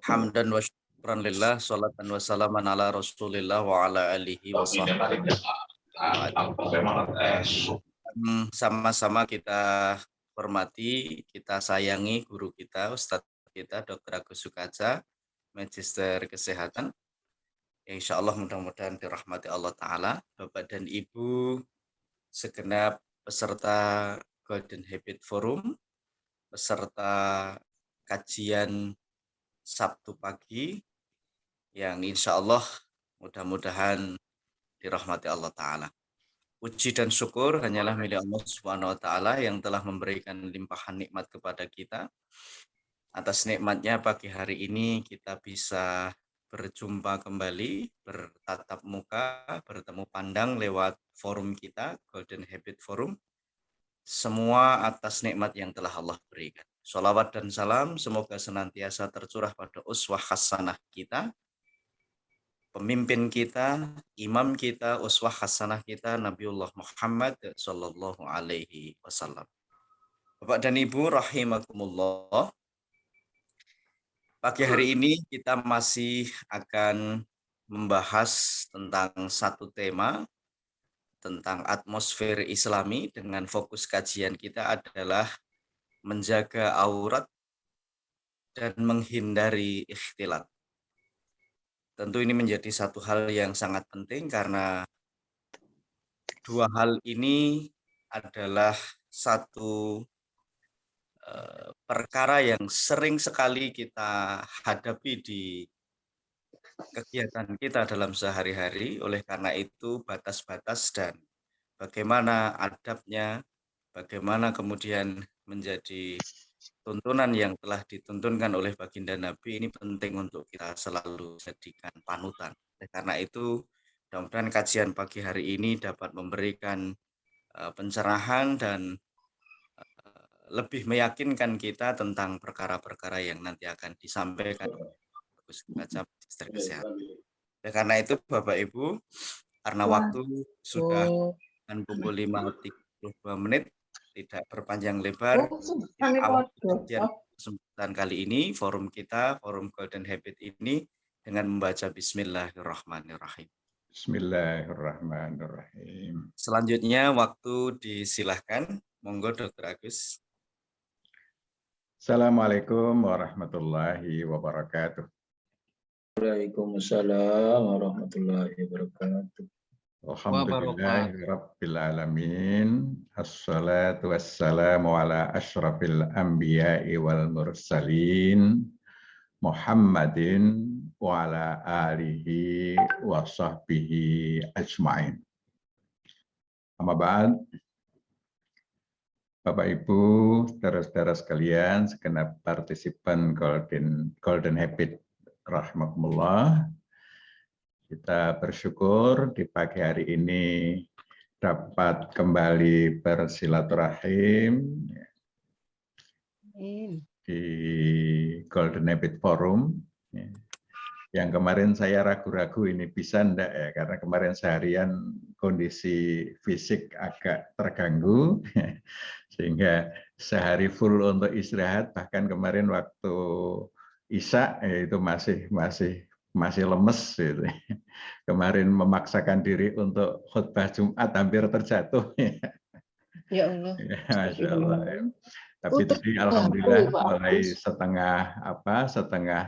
Hamdan wa syukran lillah, salatan wa salaman ala rasulillah wa ala alihi wa sahbihi. Sama-sama kita hormati, kita sayangi guru kita, Ustadz kita, Dr. Agus Sukaja, Magister Kesehatan. Insya Allah mudah-mudahan dirahmati Allah Ta'ala. Bapak dan Ibu, segenap peserta Golden Habit Forum, peserta kajian Sabtu pagi, yang insya Allah mudah-mudahan dirahmati Allah Ta'ala. Puji dan syukur hanyalah milik Allah Subhanahu wa Ta'ala yang telah memberikan limpahan nikmat kepada kita. Atas nikmatnya pagi hari ini kita bisa berjumpa kembali, bertatap muka, bertemu pandang lewat forum kita, Golden Habit Forum. Semua atas nikmat yang telah Allah berikan. Sholawat dan salam semoga senantiasa tercurah pada uswah hasanah kita, pemimpin kita, imam kita, uswah hasanah kita, Nabiullah Muhammad sallallahu alaihi wasallam. Bapak dan Ibu rahimakumullah, pagi hari ini kita masih akan membahas tentang satu tema, tentang atmosfer Islami, dengan fokus kajian kita adalah menjaga aurat dan menghindari ikhtilat. Tentu ini menjadi satu hal yang sangat penting karena dua hal ini adalah satu perkara yang sering sekali kita hadapi di kegiatan kita dalam sehari-hari. Oleh karena itu batas-batas dan bagaimana adabnya, bagaimana kemudian menjadi tuntunan yang telah dituntunkan oleh baginda Nabi ini penting untuk kita selalu jadikan panutan. Oleh karena itu, mudah-mudahan kajian pagi hari ini dapat memberikan pencerahan dan lebih meyakinkan kita tentang perkara-perkara yang nanti akan disampaikan oleh Agus Sukaja, Magister Kesehatan. Oleh karena itu, Bapak Ibu, karena waktu sudah pukul 5.32, tidak berpanjang lebar, kesempatan kali ini forum kita, forum Golden Habit ini, dengan membaca Bismillahirrahmanirrahim. Bismillahirrahmanirrahim. Selanjutnya waktu disilahkan, monggo Dr. Agus. Assalamualaikum warahmatullahi wabarakatuh. Waalaikumsalam warahmatullahi wabarakatuh. Alhamdulillahirabbil alamin. Assalatu wassalamu ala asyrafil anbiya'i wal mursalin Muhammadin wa ala alihi wa sahbihi ajma'in. Amma ba'd. Bapak Ibu, saudara-saudara sekalian, segenap partisipan Golden Habit rahimakumullah. Kita bersyukur di pagi hari ini dapat kembali bersilaturahim di Golden Habit Forum. Yang kemarin saya ragu-ragu ini bisa enggak ya, karena kemarin seharian kondisi fisik agak terganggu, sehingga sehari full untuk istirahat, bahkan kemarin waktu Isya itu masih lemes gitu. Kemarin memaksakan diri untuk khutbah Jumat hampir terjatuh. Ya Allah. Masya Allah. Tapi tadi alhamdulillah mulai setengah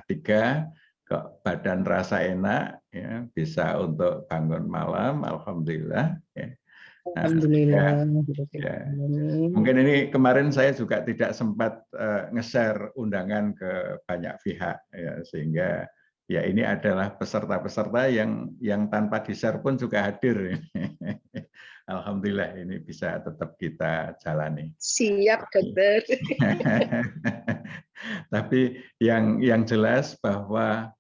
3 kok badan rasa enak ya, bisa untuk bangun malam, alhamdulillah ya. Alhamdulillah. Ya. Mungkin ini kemarin saya juga tidak sempat nge-share undangan ke banyak pihak ya, sehingga ya ini adalah peserta-peserta yang tanpa di-share pun juga hadir. Alhamdulillah ini bisa tetap kita jalani. Siap, dokter. Tapi yang jelas bahwa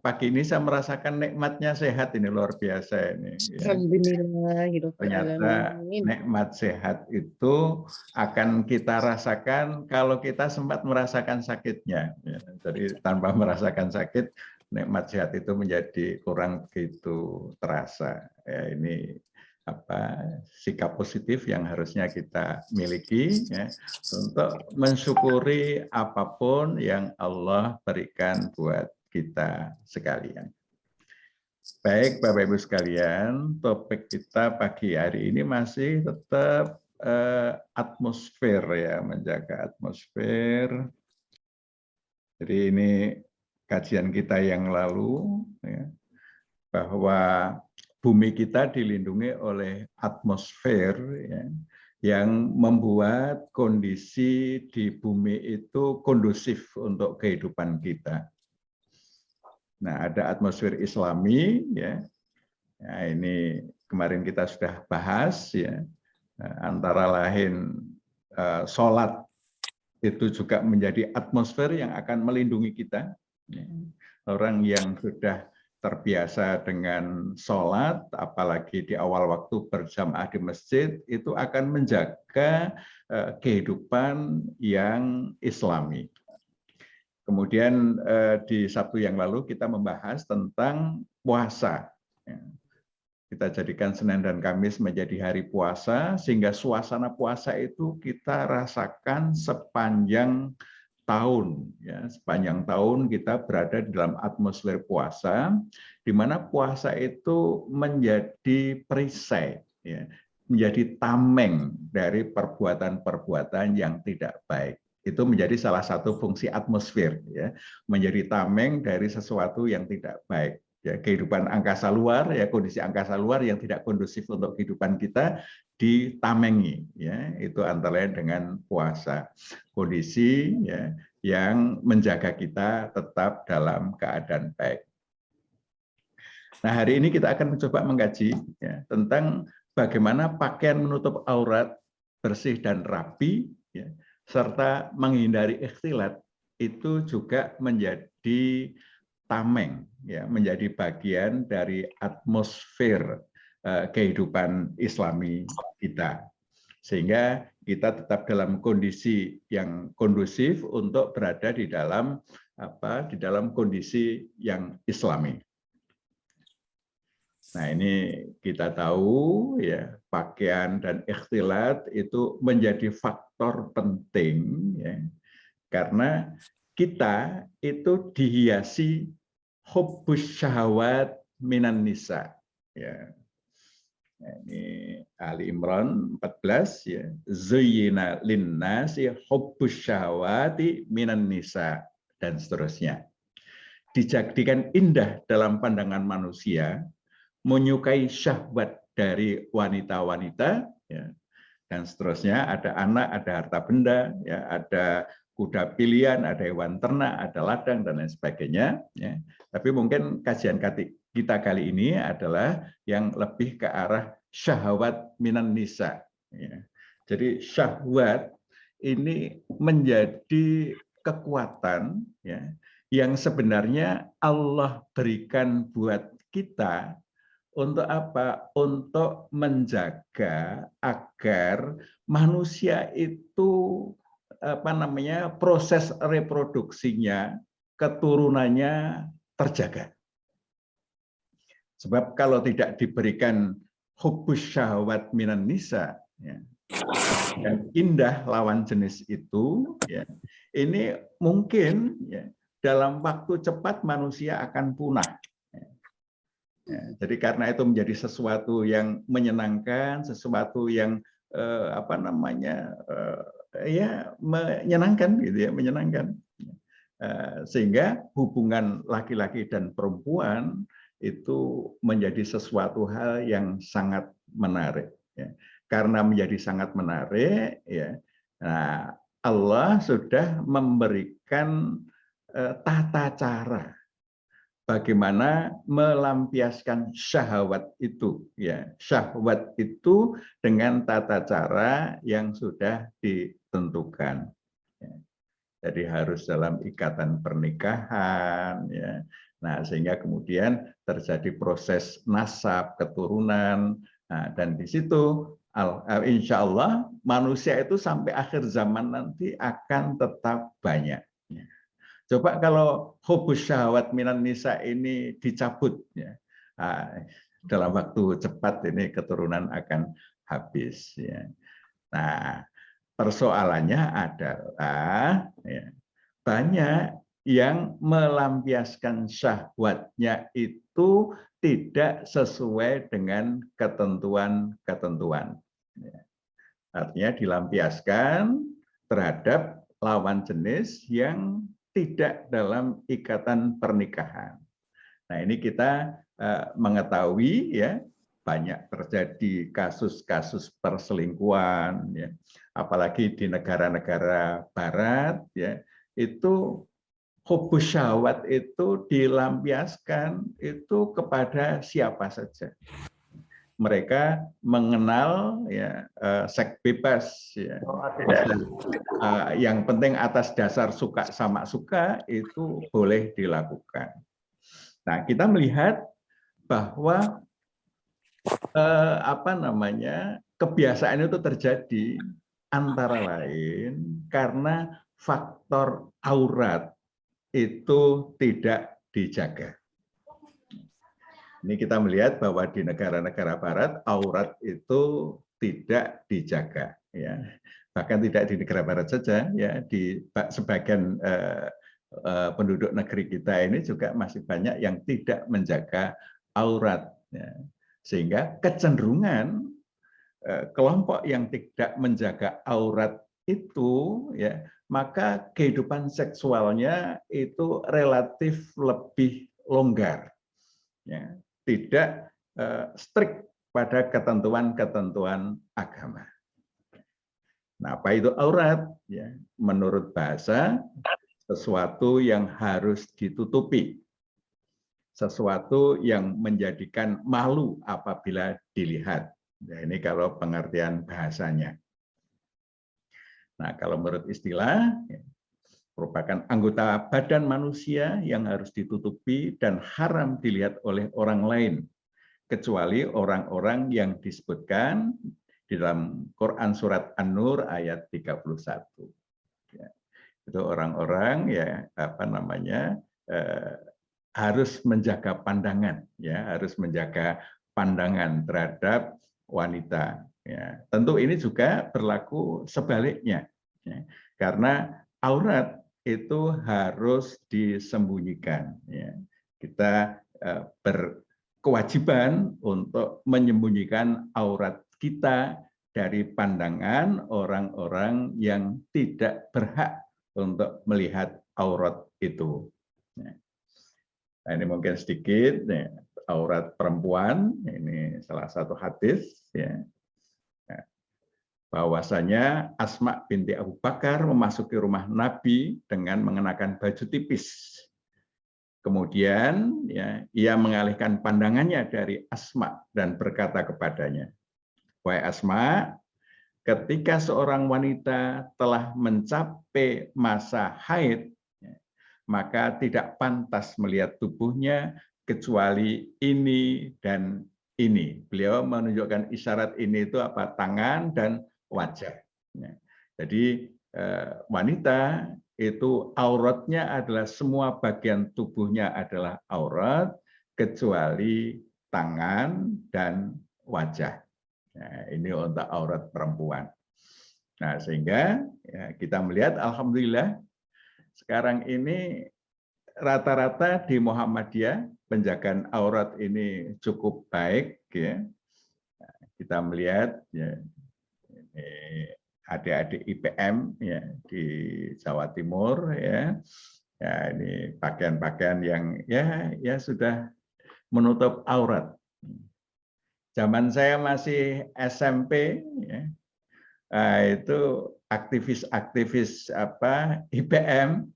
pagi ini saya merasakan nikmatnya sehat, ini luar biasa ini. Ya. Alhamdulillah. Ternyata nikmat sehat itu akan kita rasakan kalau kita sempat merasakan sakitnya. Ya. Jadi tanpa merasakan sakit, nikmat sehat itu menjadi kurang begitu terasa. Ya, ini sikap positif yang harusnya kita miliki ya, untuk mensyukuri apapun yang Allah berikan buat kita sekalian. Baik Bapak Ibu sekalian, topik kita pagi hari ini masih tetap atmosfer ya, menjaga atmosfer. Jadi ini kajian kita yang lalu ya, bahwa bumi kita dilindungi oleh atmosfer ya, yang membuat kondisi di bumi itu kondusif untuk kehidupan kita. Nah, ada atmosfer Islami ya. Nah, ini kemarin kita sudah bahas ya. Antara lain sholat itu juga menjadi atmosfer yang akan melindungi kita. Orang yang sudah terbiasa dengan sholat, apalagi di awal waktu berjamaah di masjid, itu akan menjaga kehidupan yang Islami. Kemudian di Sabtu yang lalu kita membahas tentang puasa. Kita jadikan Senin dan Kamis menjadi hari puasa, sehingga suasana puasa itu kita rasakan sepanjang tahun. Ya, sepanjang tahun kita berada di dalam atmosfer puasa, di mana puasa itu menjadi perisai, ya, menjadi tameng dari perbuatan-perbuatan yang tidak baik. Itu menjadi salah satu fungsi atmosfer, ya, menjadi tameng dari sesuatu yang tidak baik. Ya, kehidupan angkasa luar, ya, kondisi angkasa luar yang tidak kondusif untuk kehidupan kita ditamengi, ya, itu antara lain dengan puasa. Kondisi ya, yang menjaga kita tetap dalam keadaan baik. Nah, hari ini kita akan mencoba mengkaji ya, tentang bagaimana pakaian menutup aurat bersih dan rapi, ya, serta menghindari ikhtilat itu juga menjadi tameng, ya, menjadi bagian dari atmosfer kehidupan Islami kita, sehingga kita tetap dalam kondisi yang kondusif untuk berada di dalam kondisi yang Islami. Nah, ini kita tahu ya, pakaian dan ikhtilat itu menjadi faktor penting ya, karena kita itu dihiasi hubbus syahwat minan nisa. Ya. Ini Ali Imran 14 ya. Zuyyina linnasi hubbus syahwati minan nisa dan seterusnya. Dijadikan indah dalam pandangan manusia, menyukai syahwat dari wanita-wanita ya. Dan seterusnya, ada anak, ada harta benda, ya, ada kuda pilihan, ada hewan ternak, ada ladang, dan lain sebagainya. Ya. Tapi mungkin kajian kita kali ini adalah yang lebih ke arah syahwat minan nisa. Ya. Jadi syahwat ini menjadi kekuatan ya, yang sebenarnya Allah berikan buat kita untuk apa? Untuk menjaga agar manusia itu proses reproduksinya, keturunannya terjaga. Sebab kalau tidak diberikan hubbus syahwat minan nisa, ya, dan indah lawan jenis itu, ya, ini mungkin ya, dalam waktu cepat manusia akan punah. Ya, jadi karena itu menjadi sesuatu yang menyenangkan, sesuatu yang ya menyenangkan gitu ya, menyenangkan. Sehingga hubungan laki-laki dan perempuan itu menjadi sesuatu hal yang sangat menarik. Ya. Karena menjadi sangat menarik, ya, nah, Allah sudah memberikan tata cara bagaimana melampiaskan syahwat itu, ya, syahwat itu dengan tata cara yang sudah ditentukan. Ya. Jadi harus dalam ikatan pernikahan, ya. Nah, sehingga kemudian terjadi proses nasab, keturunan, nah, dan di situ insya Allah manusia itu sampai akhir zaman nanti akan tetap banyak. Ya. Coba kalau hubbus syahwat minan nisa ini dicabut, ya. Nah, dalam waktu cepat ini keturunan akan habis. Ya. Nah, persoalannya adalah ya, banyak yang melampiaskan syahwatnya itu tidak sesuai dengan ketentuan-ketentuan. Ya. Artinya dilampiaskan terhadap lawan jenis yang tidak dalam ikatan pernikahan. Nah, ini kita mengetahui ya banyak terjadi kasus-kasus perselingkuhan ya, apalagi di negara-negara barat ya, itu hubus syahwat itu dilampiaskan itu kepada siapa saja. Mereka mengenal ya seks bebas ya. Yang penting atas dasar suka sama suka itu boleh dilakukan. Nah, kita melihat bahwa kebiasaan itu terjadi antara lain karena faktor aurat itu tidak dijaga. Ini kita melihat bahwa di negara-negara barat aurat itu tidak dijaga, ya. Bahkan tidak di negara barat saja, ya, di sebagian penduduk negeri kita ini juga masih banyak yang tidak menjaga aurat, ya. Sehingga kecenderungan kelompok yang tidak menjaga aurat itu, ya, maka kehidupan seksualnya itu relatif lebih longgar, ya, tidak strict pada ketentuan-ketentuan agama. Nah, apa itu aurat? Ya, menurut bahasa, sesuatu yang harus ditutupi, sesuatu yang menjadikan malu apabila dilihat. Nah, ini kalau pengertian bahasanya. Nah, kalau menurut istilah, merupakan anggota badan manusia yang harus ditutupi dan haram dilihat oleh orang lain, kecuali orang-orang yang disebutkan di dalam Quran surat An-Nur ayat 31. Ya, itu orang-orang ya harus menjaga pandangan, ya, harus menjaga pandangan terhadap wanita. Ya, tentu ini juga berlaku sebaliknya, ya, karena aurat itu harus disembunyikan. Ya. Kita berkewajiban untuk menyembunyikan aurat kita dari pandangan orang-orang yang tidak berhak untuk melihat aurat itu. Ya. Nah, ini mungkin sedikit ya, aurat perempuan, ini salah satu hadis, ya. Bahwasanya Asma binti Abu Bakar memasuki rumah Nabi dengan mengenakan baju tipis. Kemudian ya, ia mengalihkan pandangannya dari Asma dan berkata kepadanya, "Wahai Asma, ketika seorang wanita telah mencapai masa haid, maka tidak pantas melihat tubuhnya kecuali ini dan ini." Beliau menunjukkan isyarat ini itu apa? Tangan dan wajah. Jadi wanita itu auratnya adalah semua bagian tubuhnya adalah aurat kecuali tangan dan wajah. Nah, ini untuk aurat perempuan. Nah, sehingga ya, kita melihat alhamdulillah sekarang ini rata-rata di Muhammadiyah penjagaan aurat ini cukup baik, ya. Kita melihat ya, adik-adik IPM ya di Jawa Timur, ya, ya ini pakaian-pakaian yang ya sudah menutup aurat. Zaman saya masih SMP, ya, itu aktivis-aktivis IPM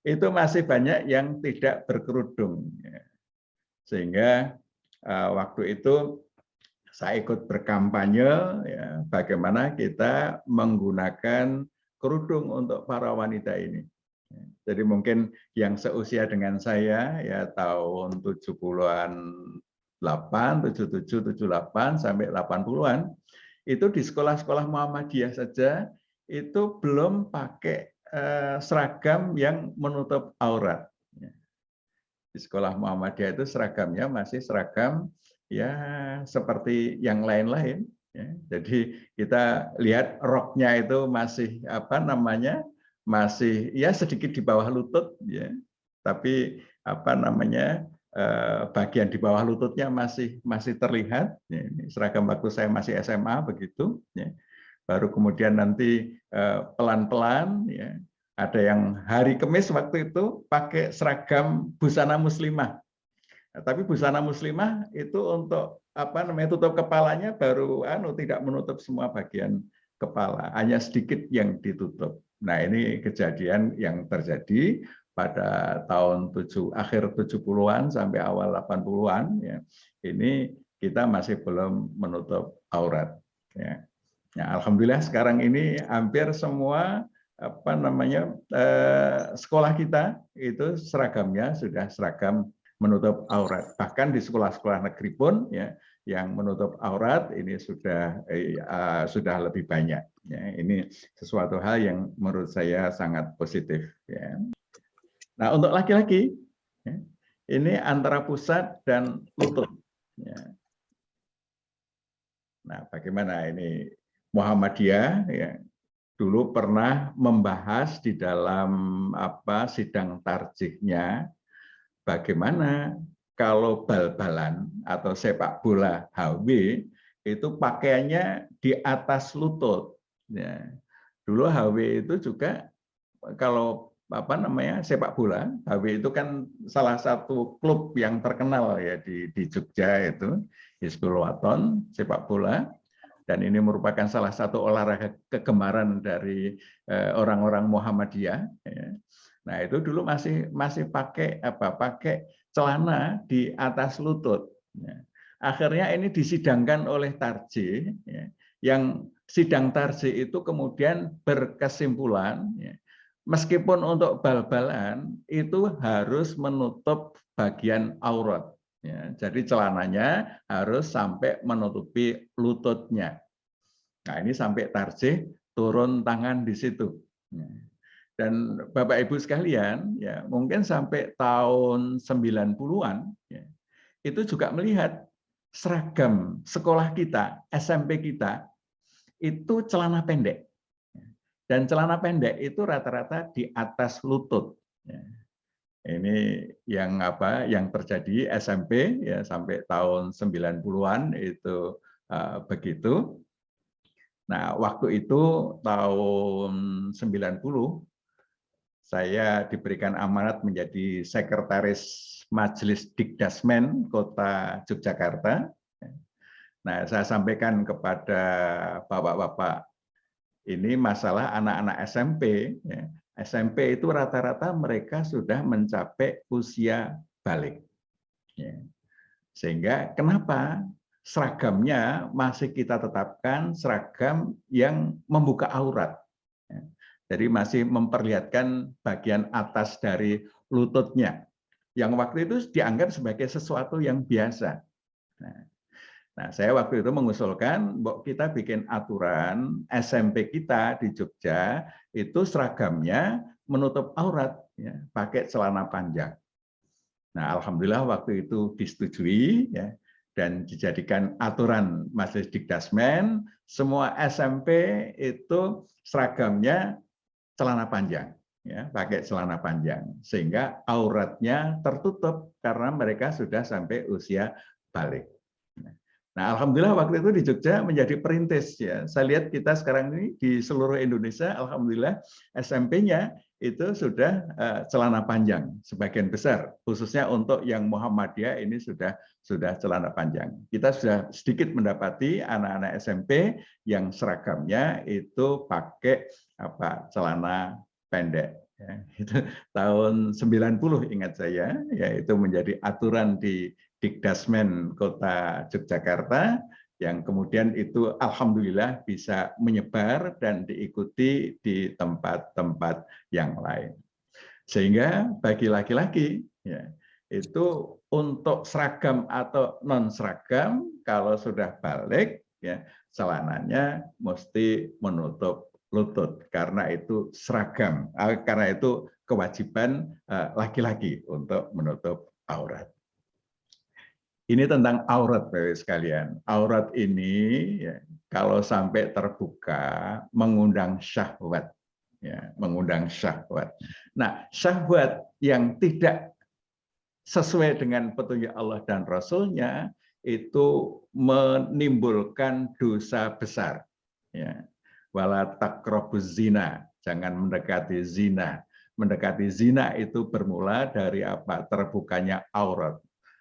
itu masih banyak yang tidak berkerudung, ya. Sehingga waktu itu saya ikut berkampanye ya, bagaimana kita menggunakan kerudung untuk para wanita ini. Jadi mungkin yang seusia dengan saya ya tahun 70-an 77, 78 sampai 80-an itu di sekolah-sekolah Muhammadiyah saja itu belum pakai seragam yang menutup aurat. Di sekolah Muhammadiyah itu seragamnya masih seragam ya seperti yang lain-lain. Ya. Jadi kita lihat roknya itu masih apa namanya, masih ya sedikit di bawah lutut, ya. Tapi apa namanya, bagian di bawah lututnya masih terlihat. Ya, ini seragam waktu saya masih SMA begitu. Ya. Baru kemudian nanti pelan-pelan, ya, ada yang hari Kamis waktu itu pakai seragam busana muslimah. Nah, tapi busana muslimah itu untuk apa namanya, tutup kepalanya baru tidak menutup semua bagian kepala, hanya sedikit yang ditutup. Nah, ini kejadian yang terjadi pada tahun akhir 70-an sampai awal 80-an, ya. Ini kita masih belum menutup aurat, ya. Nah, alhamdulillah sekarang ini hampir semua apa namanya, sekolah kita itu seragamnya sudah seragam menutup aurat. Bahkan di sekolah-sekolah negeri pun, ya, yang menutup aurat ini sudah lebih banyak. Ya, ini sesuatu hal yang menurut saya sangat positif. Ya. Nah, untuk laki-laki, ya, ini antara pusat dan lutut. Ya. Nah, bagaimana ini Muhammadiyah, ya, dulu pernah membahas di dalam sidang tarjihnya, bagaimana kalau bal-balan atau sepak bola HW itu pakaiannya di atas lutut. Ya. Dulu HW itu juga kalau sepak bola, HW itu kan salah satu klub yang terkenal ya di Jogja itu, Hizbul Waton sepak bola. Dan ini merupakan salah satu olahraga kegemaran dari orang-orang Muhammadiyah. Ya. Nah, itu dulu masih pakai celana di atas lutut. Ya. Akhirnya ini disidangkan oleh tarjih. Ya. Yang sidang tarjih itu kemudian berkesimpulan, ya, meskipun untuk bal-balan itu harus menutup bagian aurat. Ya, jadi celananya harus sampai menutupi lututnya. Nah, ini sampai tarjih turun tangan di situ. Dan Bapak Ibu sekalian, ya, mungkin sampai tahun 90-an, ya, itu juga melihat seragam sekolah kita, SMP kita, itu celana pendek. Dan celana pendek itu rata-rata di atas lutut. Ya. Ini yang terjadi SMP ya sampai tahun 90-an itu begitu. Nah, waktu itu tahun 90 saya diberikan amanat menjadi sekretaris Majelis Dikdasmen Kota Yogyakarta. Nah, saya sampaikan kepada bapak-bapak ini masalah anak-anak SMP. Ya. SMP itu rata-rata mereka sudah mencapai usia balik. Ya. Sehingga kenapa seragamnya masih kita tetapkan seragam yang membuka aurat. Ya. Jadi masih memperlihatkan bagian atas dari lututnya. Yang waktu itu dianggap sebagai sesuatu yang biasa. Nah, saya waktu itu mengusulkan bahwa kita bikin aturan SMP kita di Jogja itu seragamnya menutup aurat, ya, pakai celana panjang. Nah, alhamdulillah waktu itu disetujui, ya, dan dijadikan aturan Majelis Dikdasmen, semua SMP itu seragamnya celana panjang, ya, pakai celana panjang, sehingga auratnya tertutup karena mereka sudah sampai usia balik. Nah, alhamdulillah waktu itu di Jogja menjadi perintis, ya. Saya lihat kita sekarang ini di seluruh Indonesia, alhamdulillah SMP-nya itu sudah celana panjang sebagian besar, khususnya untuk yang Muhammadiyah ini sudah celana panjang. Kita sudah sedikit mendapati anak-anak SMP yang seragamnya itu pakai celana pendek. Ya, itu tahun 90 ingat saya, ya, itu menjadi aturan di Dikdasmen Kota Yogyakarta yang kemudian itu alhamdulillah bisa menyebar dan diikuti di tempat-tempat yang lain. Sehingga bagi laki-laki, ya, itu untuk seragam atau non seragam kalau sudah balik, ya, celananya mesti menutup lutut karena itu seragam, karena itu kewajiban laki-laki untuk menutup aurat. Ini tentang aurat, Bapak sekalian. Aurat ini ya, kalau sampai terbuka mengundang syahwat, ya, mengundang syahwat. Nah, syahwat yang tidak sesuai dengan petunjuk Allah dan Rasulnya itu menimbulkan dosa besar. Ya. Wala taqrabuz zina, jangan mendekati zina. Mendekati zina itu bermula dari apa? Terbukanya aurat.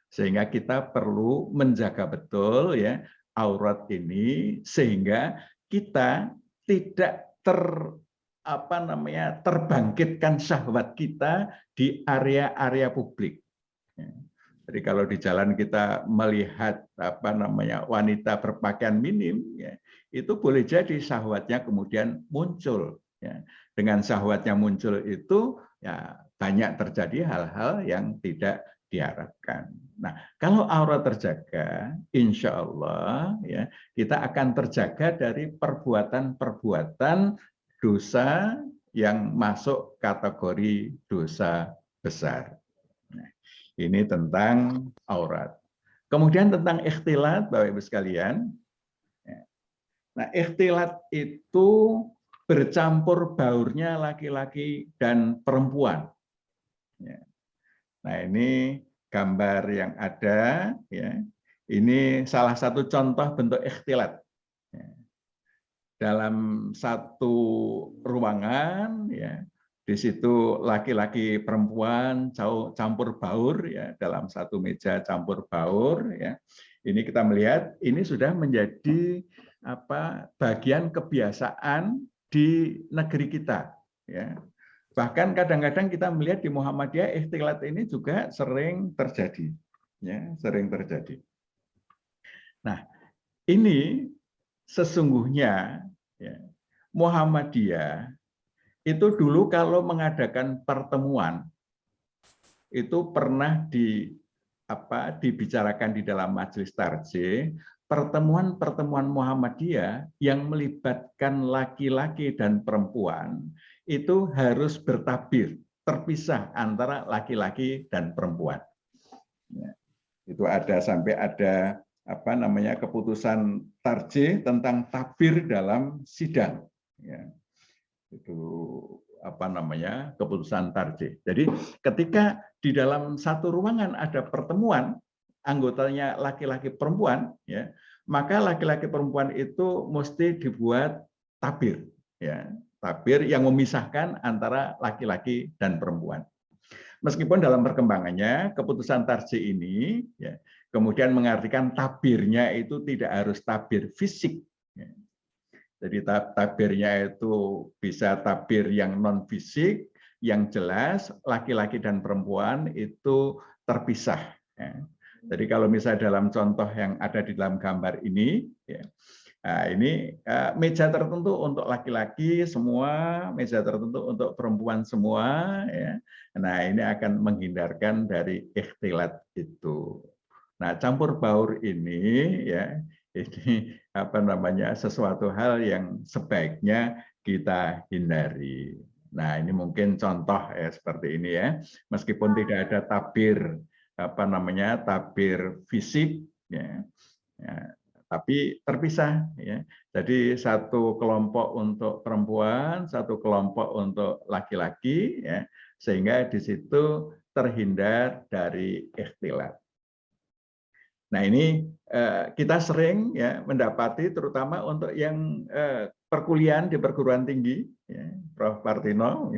Sehingga kita perlu menjaga betul ya aurat ini sehingga kita tidak terbangkitkan syahwat kita di area-area publik. Jadi kalau di jalan kita melihat wanita berpakaian minim, ya, itu boleh jadi syahwatnya kemudian muncul. Ya. Dengan syahwatnya muncul itu ya banyak terjadi hal-hal yang tidak diharapkan. Nah, kalau aurat terjaga, insya Allah ya kita akan terjaga dari perbuatan-perbuatan dosa yang masuk kategori dosa besar. Nah, ini tentang aurat. Kemudian tentang ikhtilat, Bapak Ibu sekalian. Nah, ikhtilat itu bercampur baurnya laki-laki dan perempuan. Nah, ini gambar yang ada, ya. Ini salah satu contoh bentuk ikhtilat. Dalam satu ruangan, ya, di situ laki-laki perempuan campur baur, ya, dalam satu meja campur baur, ya. Ini kita melihat ini sudah menjadi bagian kebiasaan di negeri kita, ya. Bahkan kadang-kadang kita melihat di Muhammadiyah ikhtilat ini juga sering terjadi, ya, sering terjadi. Nah, ini sesungguhnya ya, Muhammadiyah itu dulu kalau mengadakan pertemuan itu pernah dibicarakan di dalam majelis tarjih, pertemuan-pertemuan Muhammadiyah yang melibatkan laki-laki dan perempuan itu harus bertabir, terpisah antara laki-laki dan perempuan. Ya, itu sampai ada keputusan tarjih tentang tabir dalam sidang. Ya, itu keputusan tarjih. Jadi ketika di dalam satu ruangan ada pertemuan anggotanya laki-laki perempuan, ya, maka laki-laki perempuan itu mesti dibuat tabir, ya, tabir yang memisahkan antara laki-laki dan perempuan. Meskipun dalam perkembangannya keputusan tarjih ini, ya, kemudian mengartikan tabirnya itu tidak harus tabir fisik. Ya. Jadi tabirnya itu bisa tabir yang non fisik, yang jelas laki-laki dan perempuan itu terpisah. Ya. Jadi kalau misalnya dalam contoh yang ada di dalam gambar ini, ya, nah ini meja tertentu untuk laki-laki semua, meja tertentu untuk perempuan semua. Ya. Nah ini akan menghindarkan dari ikhtilat itu. Nah campur baur ini, ya, ini sesuatu hal yang sebaiknya kita hindari. Nah ini mungkin contoh ya seperti ini ya, meskipun tidak ada tabir tabir fisik, ya, ya, tapi terpisah, ya. Jadi satu kelompok untuk perempuan, satu kelompok untuk laki-laki, ya, sehingga di situ terhindar dari ikhtilat. Nah ini kita sering ya mendapati terutama untuk yang perkuliahan di perguruan tinggi, ya, Prof. Partino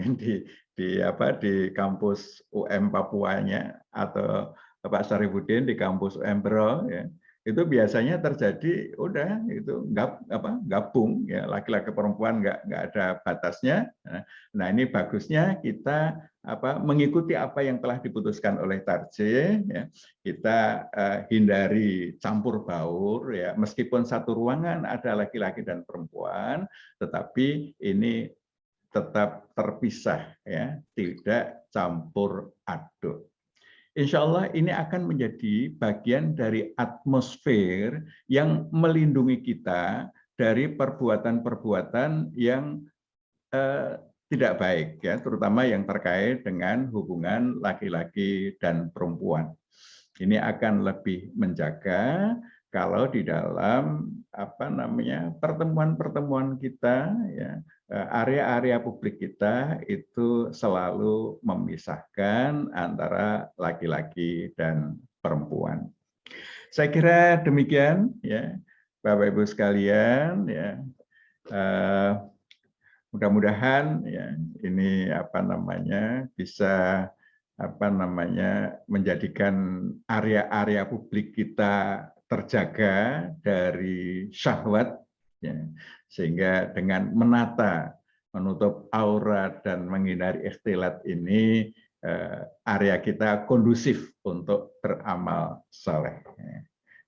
di kampus UM Papuanya atau Pak Sarifudin di kampus UM Bro, ya, itu biasanya terjadi itu gabung ya laki-laki perempuan nggak ada batasnya. Nah ini bagusnya kita mengikuti apa yang telah diputuskan oleh tarjih, ya. Kita hindari campur baur, ya, meskipun satu ruangan ada laki-laki dan perempuan, tetapi ini tetap terpisah, ya, tidak campur aduk. Insya Allah ini akan menjadi bagian dari atmosfer yang melindungi kita dari perbuatan-perbuatan yang tidak baik, ya, terutama yang terkait dengan hubungan laki-laki dan perempuan. Ini akan lebih menjaga kalau di dalam pertemuan-pertemuan kita, ya, area-area publik kita itu selalu memisahkan antara laki-laki dan perempuan. Saya kira demikian, ya, Bapak Ibu sekalian, ya. Mudah-mudahan ya ini bisa menjadikan area-area publik kita terjaga dari syahwat, ya, sehingga dengan menutup aurat dan menghindari ikhtilat ini area kita kondusif untuk beramal saleh.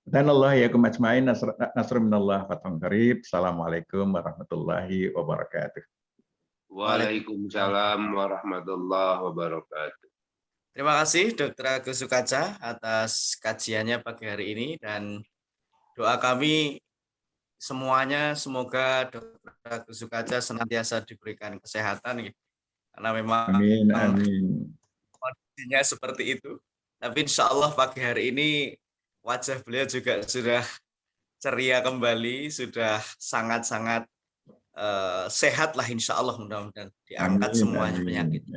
Dan Allah ya kumajmain nasrul minallah fathun qarib. Assalamualaikum warahmatullahi wabarakatuh. Waalaikumsalam warahmatullahi wabarakatuh. Terima kasih Dr. Agus Sukaca atas kajiannya pagi hari ini, dan doa kami semuanya semoga Dr. Agus Sukaca senantiasa diberikan kesehatan, karena memang kondisinya seperti itu. Tapi insya Allah pagi hari ini wajah beliau juga sudah ceria kembali, sudah sangat-sangat sehat lah insya Allah, mudah-mudahan diangkat semuanya penyakit.